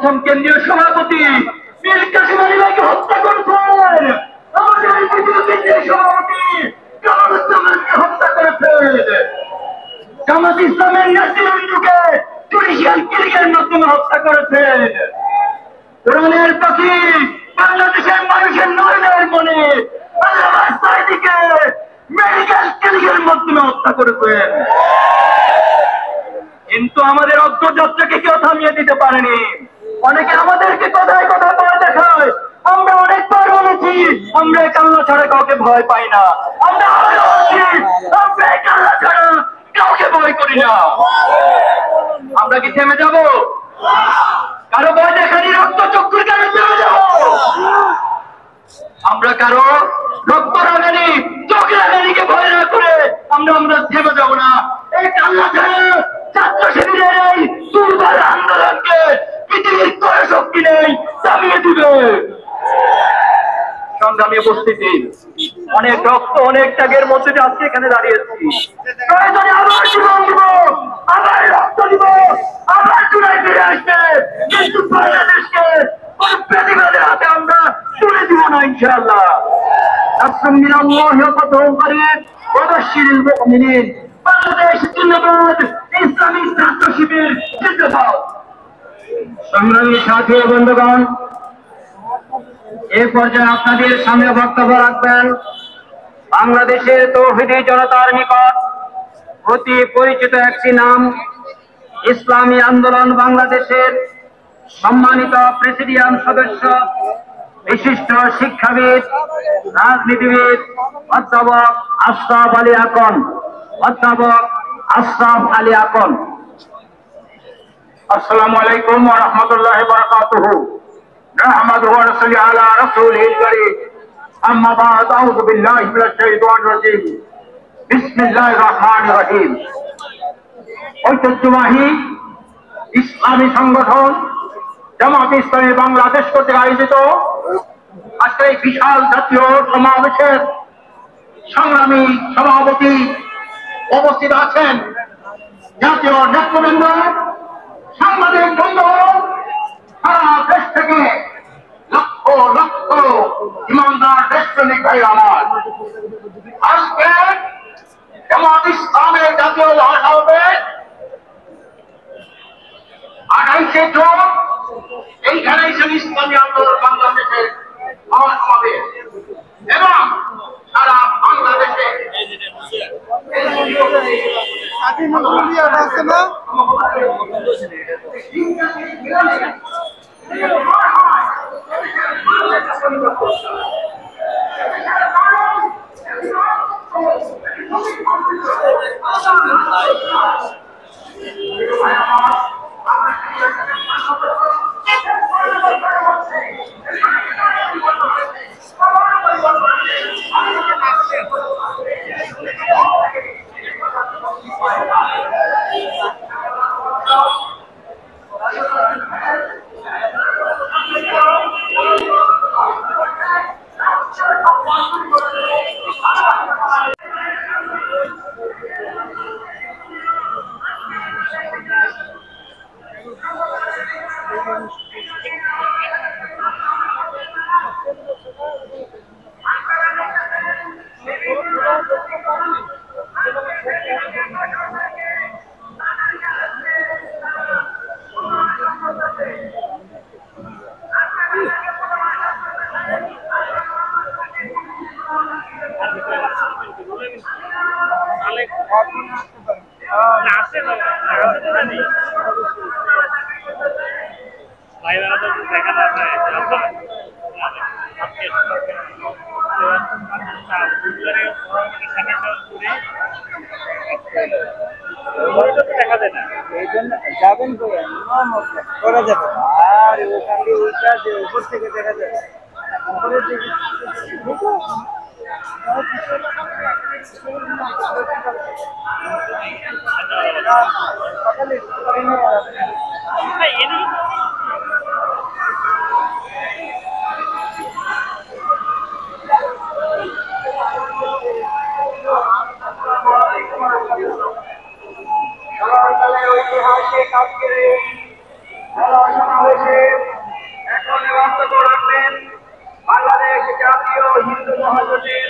প্রথম কেন্দ্রীয় সভাপতি মীর কাসেম আলী ভাইকে হত্যা করেছেন। আমাদের এই দ্বিতীয় কেন্দ্রীয় সভাপতি কামারুজ্জামানকে হত্যা করেছেন। জামাত ইসলামের নেতৃবৃন্দকে জুডিশিয়াল কিলিংয়ের মাধ্যমে হত্যা করেছেন। কোরআনের পাখি বাংলাদেশের মানুষের নয়নের মনে আল্লামা সাঈদীকে মেডিকেল কিলিংয়ের মাধ্যমে হত্যা করেছেন। কিন্তু আমাদের অগ্রযাত্রাকে কেউ থামিয়ে দিতে পারেনি। অনেকে আমাদেরকে কথায় কথা ভয় দেখায়। আমরা অনেকবার বলেছি আমরা এক আল্লাহ ছাড়া কাউকে ভয় পাই না। আমরা আবারও বলছি আমরা এক আল্লাহ ছাড়া কাউকে ভয় করি না। আমরা কি থেমে যাব? কারো ভয় দেখানি রক্ত চক্ষুর কারণে থেমে যাব? আমরা কারো রক্ত রাগানি চোখ রাগানিকে ভয় না করে আমরা থেমে যাব না। এক আল্লাহ ছাড়া ছাত্র শিবিরের এই দুর্বল আন্দোলনকে পৃথিবীর কোনো শক্তি নেই চাপিয়ে দিবে। সংগ্রামী উপস্থিতি, অনেক রক্ত অনেক ত্যাগের মধ্যে দিয়ে আজকে এখানে দাঁড়িয়েছি। প্রয়োজনে আবার জীবন দিব, আবার রক্ত দিব, আবার চূড়ায় ফিরে আসবে। কিন্তু বাংলাদেশকে কোন প্রতিবাদের হাতে আমরা তুলে দিব না ইনশাআল্লাহ। নাসরুম মিনাল্লাহি ওয়া ফাতহুন করিব ওয়া বাশশিরিল মুমিনিন। বাংলাদেশ জিন্দাবাদ, ইসলামী ছাত্র শিবির জিন্দাবাদ। সংগ্রামী সাথী ও বন্ধুগণ, এই পর্যায়ে আপনাদের সামনে বক্তব্য রাখবেন বাংলাদেশের তৌহিদি জনতার নিকট অতি পরিচিত একটি নাম, ইসলামী আন্দোলন বাংলাদেশের সম্মানিত প্রেসিডিয়াম সদস্য, বিশিষ্ট শিক্ষাবিদ, রাজনীতিবিদ অধ্যাপক আশরাফ আলী আকন। অধ্যাপক আশরাফ আলী আকন। আসসালামু আলাইকুম ওয়া রাহমাতুল্লাহি ওয়া বারাকাতুহু। نحمده ونصلي على رسوله الكريم أما بعد أعوذ بالله من الشيطان الرجيم بسم الله الرحمن الرحيم। ঐতিহ্যবাহী ইসলামী সংগঠন জামাত ইসলামী বাংলাদেশ কর্তৃক আয়োজিত আজকে এই বিশাল জাতীয় সমাবেশের সংগ্রামী সভাপতি উপস্থিত আছেন, জাতীয় নেতৃবৃন্দ, সাংবাদিক বন্ধুগণ, সারা দেশ থেকে লক্ষ লক্ষ ইমানদার দেশপ্রেমিক ভাই আমার, আজকে জামাত ইসলামের জাতীয় ভাষা হবে 28শে জুন। এইখানে ইসলামী আন্দোলন বাংলাদেশের মহাসমাবেশ এবং সারা বাংলাদেশে যাবেন করা যাবে আর ওখানে ওইটা যে উপর থেকে দেখা যাবে ঐতিহাসিক আজকের এই সমাবেশে মহাসচিব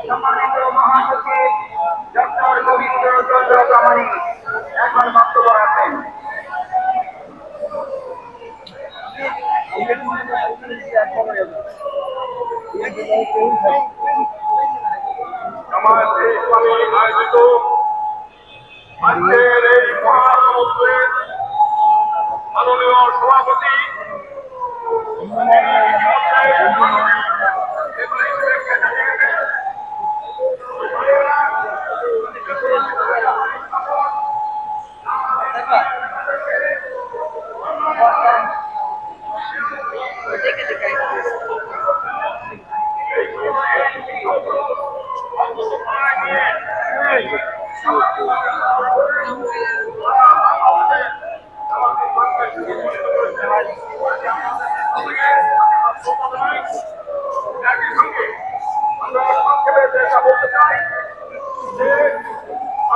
সম্মানিত মহাসচিব ডক্টর গোবিন্দ চন্দ্র প্রামাণিক এখন বক্তব্য রাখবেন। আমার দেশব্যাপী আয়োজিত আজকের এই মহাসমাবেশের মাননীয় সভাপতি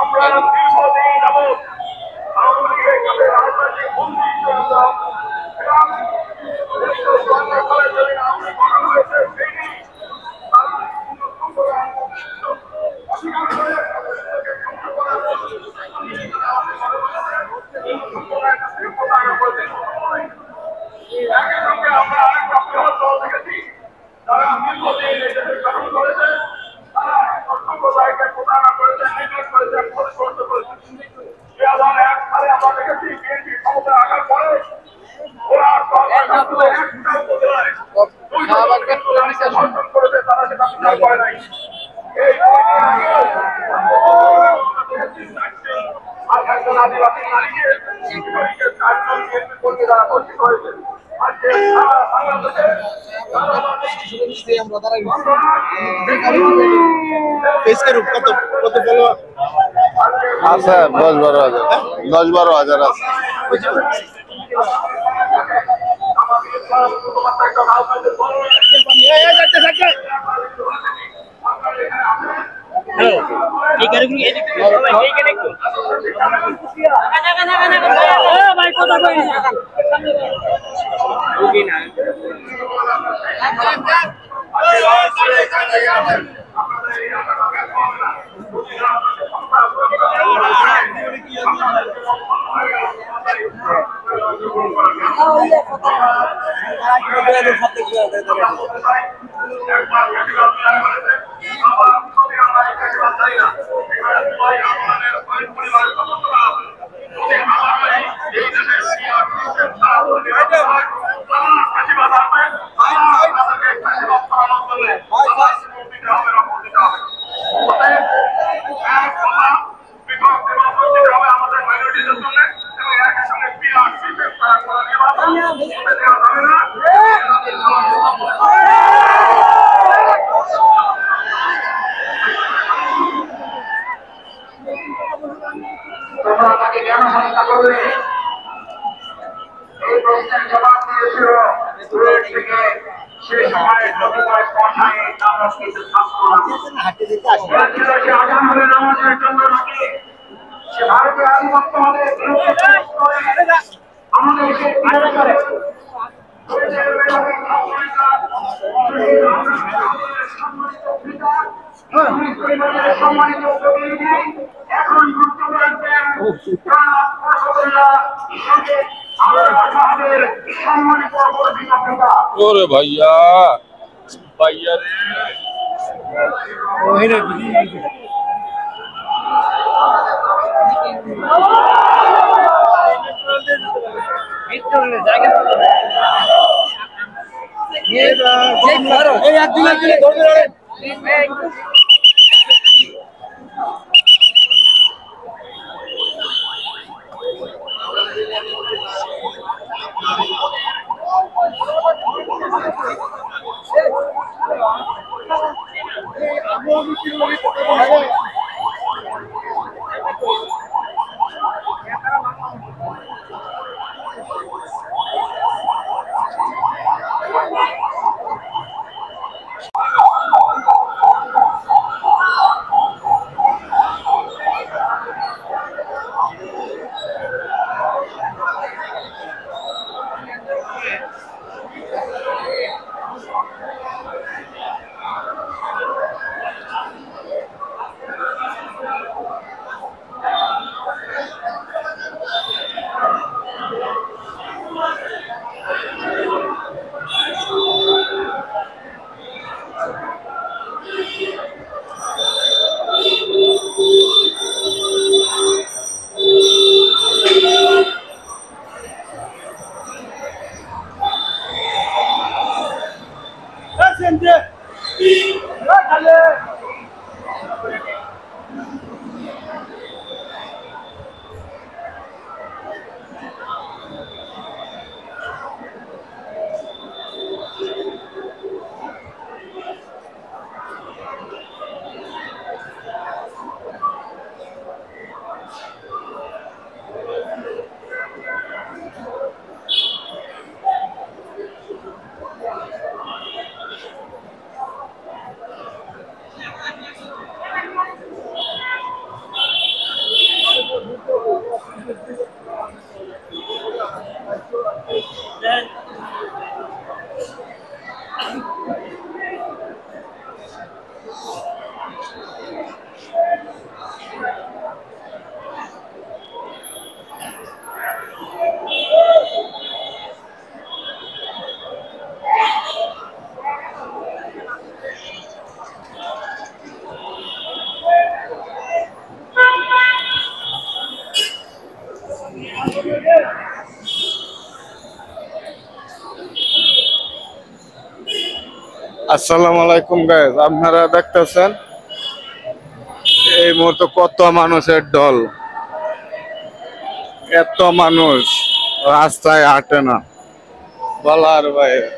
আমরা দীর্ঘদিন যাবৎ আওয়ামী লীগের কাছে রাজনৈতিক বন্দী ছিলাম একই সঙ্গে আমরা আরেকটা বৃহৎ দল দেখেছি যারা দীর্ঘদিন এই দেশের শাসন করেছেন, তারা সম্প্রদায়কে প্রতারণা করেছেন, নির্দেশ করেছেন, পরিচালিত করেছেন। 2001 সালে আমরা দেখেছি বিএনপি ক্ষমতায় আসার পরে ওরা একটা উপজেলায় 200 ধর্ষণ করেছে, তারা সেটা বিচার করে নাই। এই আর একজন আদিবাসী নারীকে 4জন বিএনপি কর্মী দ্বারা ধর্ষিত হয়েছে। আছে 10-12 হাজার আছে। তোমরা তাকে কেন হত্যা করলে? এই প্রশ্নের জবাব দিয়েছিল দূরের থেকে সে সময় নবীবাস পৌঁছায় আমরা কিছু থাকতো না। সে আজান হলে নামাজের জন্য নাকি সে ভারতীয় আধিপত্যবাদের বিরুদ্ধে আমাদের করে সম্মানিত প্রতিনিধি এখন বক্তব্য রাখবেন আমাদের সম্মানিত পত্রিকা। ওরে ভাইয়া ভাইয়া আসসালামু আলাইকুম গাইস, আপনারা দেখতেছেন এই মুহূর্তে কত মানুষের ঢল। এত মানুষ রাস্তায় হাঁটে না, বলার বাইরে।